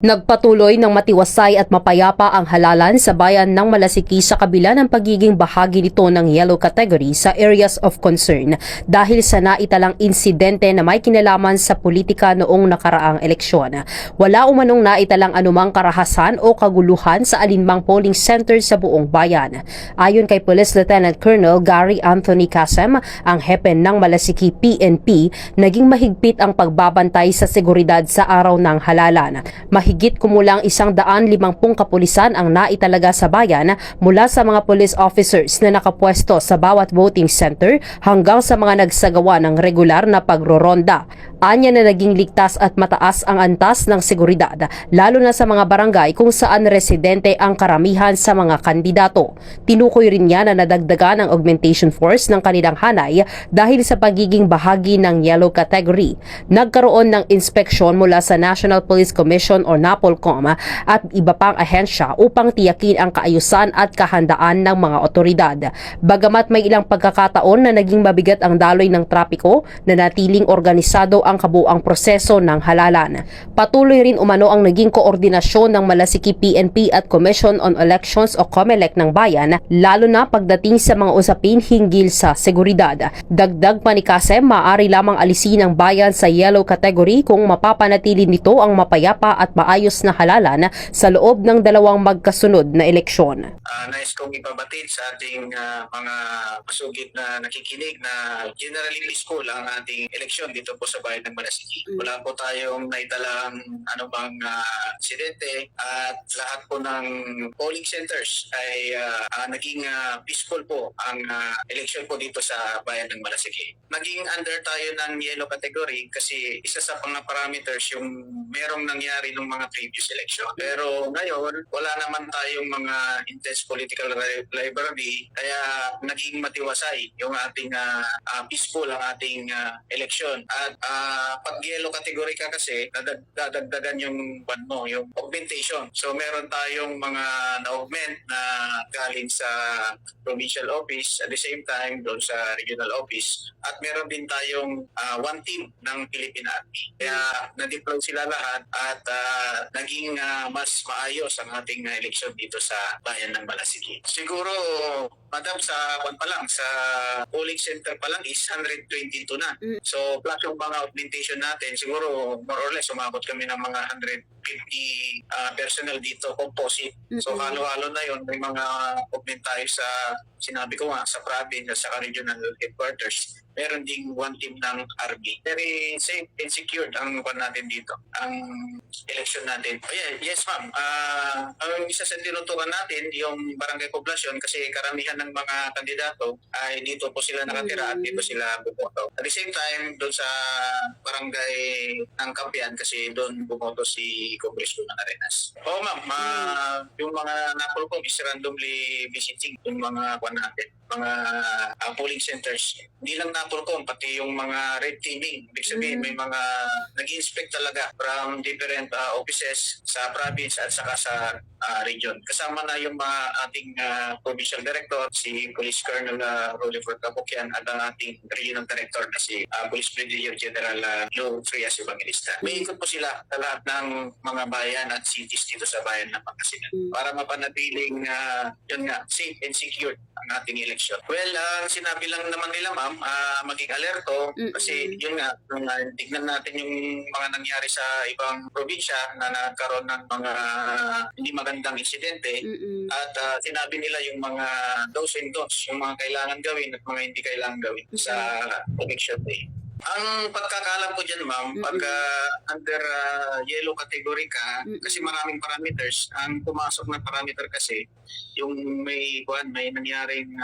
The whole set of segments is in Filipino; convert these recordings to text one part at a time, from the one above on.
Nagpatuloy ng matiwasay at mapayapa ang halalan sa bayan ng Malasiki sa kabila ng pagiging bahagi nito ng yellow category sa areas of concern dahil sa naitalang insidente na may kinalaman sa politika noong nakaraang eleksyon. Wala umanong naitalang anumang karahasan o kaguluhan sa alinmang polling center sa buong bayan. Ayon kay Police Lieutenant Colonel Gary Anthony Casem, ang hepe ng Malasiki PNP, naging mahigpit ang pagbabantay sa seguridad sa araw ng halalan. Mahigit kumulang 150 kapulisan ang naitalaga sa bayan mula sa mga police officers na nakapwesto sa bawat voting center hanggang sa mga nagsagawa ng regular na pagroronda. Anya na naging ligtas at mataas ang antas ng seguridad, lalo na sa mga barangay kung saan residente ang karamihan sa mga kandidato. Tinukoy rin niya na nadagdagan ang augmentation force ng kanilang hanay dahil sa pagiging bahagi ng yellow category. Nagkaroon ng inspeksyon mula sa National Police Commission o NAPOLCOM at iba pang ahensya upang tiyakin ang kaayusan at kahandaan ng mga otoridad. Bagamat may ilang pagkakataon na naging mabigat ang daloy ng trapiko, nanatiling organisado ang kabuuang proseso ng halalan. Patuloy rin umano ang naging koordinasyon ng Malasiki PNP at Commission on Elections o COMELEC ng bayan, lalo na pagdating sa mga usapin hinggil sa seguridad. Dagdag pa ni Kasem, maaari lamang alisin ang bayan sa yellow category kung mapapanatili nito ang mapayapa at maayos na halalan sa loob ng dalawang magkasunod na eleksyon. Nais kong ipabatid sa ating mga masugid na nakikinig na generally peaceful ang ating eleksyon dito po sa bayan ng Malasiki. Wala po tayong naitalang anumang insidente at lahat po ng polling centers ay naging peaceful po ang eleksyon po dito sa bayan ng Malasiki. Naging under tayo ng yellow category kasi isa sa mga parameters yung merong nangyari ng mga previous election. Pero ngayon, wala naman tayong mga intense political rivalry kaya naging matiwasay yung ating peaceful ang ating eleksyon. At pag yellow category ka kasi, dadagdagan yung yung augmentation. So meron tayong mga na-augment na galing sa provincial office at the same time doon sa regional office. At meron din tayong one team ng Philippine Army. Kaya na-deploy sila lahat at naging mas maayos ang ating eleksyon dito sa bayan ng Malasiki. Siguro, madam, sa sa polling center pa lang is 122 na. So, plus yung mga augmentation natin, siguro more or less umabot kami ng mga 150 personnel dito, composite. So, halo-halo na yon. May mga augment tayo sa, sinabi ko nga, sa province at sa regional headquarters. Meron ding one team ng RB. Very safe and secured ang natin dito, ang election natin. Oh yeah, yes ma'am. Ang isa sa tinutukan natin, yung barangay poblasyon, kasi karamihan ng mga kandidato ay dito po sila nakatira at dito sila bumoto. At the same time, doon sa barangay ng Kampian, kasi doon bumoto si Congresswoman Arenas. Oo ma'am, yung mga napolcom is randomly visiting yung mga mga polling centers. Hindi lang napolcom, pati yung mga red teaming. Ibig sabihin, may mga nag-inspect talaga from different offices sa province at saka sa region. Kasama na yung mga ating provincial director, si Police Colonel Rolly Fortabukian at ang ating regional director na si Police Brigadier General Lou Frias Evangelista. May ikot po sila sa lahat ng mga bayan at cities dito sa bayan ng Pangasinan para mapanatiling yun nga, safe and secure ang ating election. Well, sinabi lang naman nila ma'am, maging alerto kasi yun nga, tignan natin yung mga nangyari sa ibang probinsya na nagkaroon ng mga hindi magandang insidente at sinabi nila yung mga do's and don'ts, yung mga kailangan gawin at mga hindi kailangan gawin sa election day. Ang pagkakalam ko dyan, ma'am, pag under yellow category ka, kasi maraming parameters, ang pumasok na parameter kasi, yung may nangyaring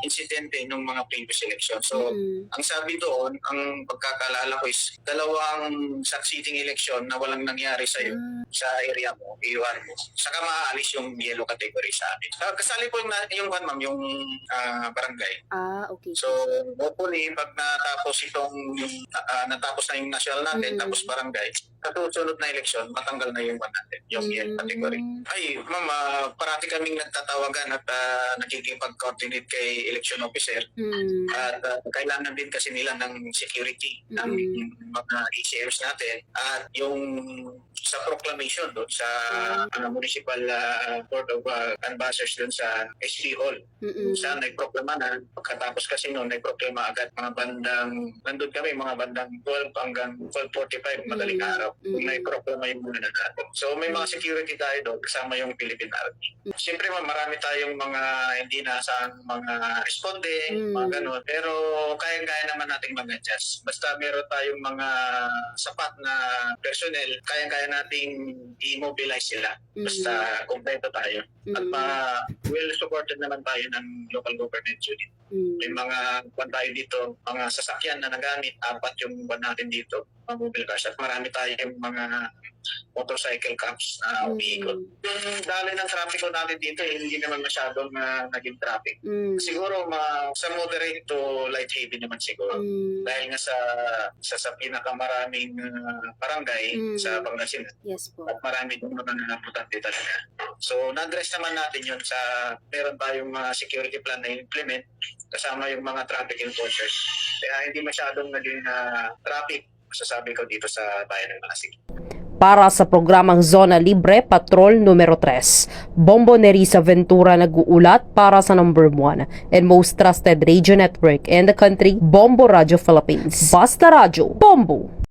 insidente ng mga previous election. So, ang sabi doon, ang pagkakalala ko is dalawang succeeding election na walang nangyari sa sa area mo, iwan mo. Saka maaalis yung yellow category sa amin. Kasali po yung ma'am, yung barangay. Okay. So, hopefully, pag natapos na yung national natin, tapos barangay, sa susunod na eleksyon, matanggal na yung natin, yung yellow category. Ay, ma'am, parati kaming nagtatawagan at nakikipag-coordinate kay election officer. At kailangan din kasi nila ng security ng mga ACMs natin. At yung sa proclamation doon sa Municipal Board of Canvassers doon sa SB Hall. Sa nagproklama na, pagkatapos kasi noon, nagproklama agad mga bandang, nandun kami mga bandang 12 hanggang 12:45 madaling araw. Nagproklama yung muna na natin. So may mga security tayo doon kasama yung Philippine Army. Siyempre marami tayong mga hindi nasang mga responding, mga ganun. Pero kaya-kaya naman nating mag-adjust. Basta meron tayong mga sapat na personnel, kaya-kaya nating i-mobilize sila. Basta kompleto tayo. At well supported naman tayo ng local government unit. May mga kwan tayo dito, mga sasakyan na nagamit, 4 yung kwan natin dito, mga mobile cars. At marami tayong mga motorcycle camps na umiikot. Yung dali ng traffic natin dito, hindi naman masyadong naging traffic. Siguro sa moderate to light heavy naman siguro. Dahil nga sa pinakamaraming barangay sa Pangasinan. Yes po. At marami din mga naputante talaga. So, na-address naman natin yun sa meron tayong security plan na implement kasama yung mga traffic enforcers. Kaya hindi masyadong naging traffic, masasabi ko dito sa bayan ng Malasigi. Para sa programang Zona Libre, Patrol numero 3, Bombo Nerissa Ventura nag-uulat para sa number 1 and most trusted radio network in the country, Bombo Radio Philippines. Basta Radio, Bombo!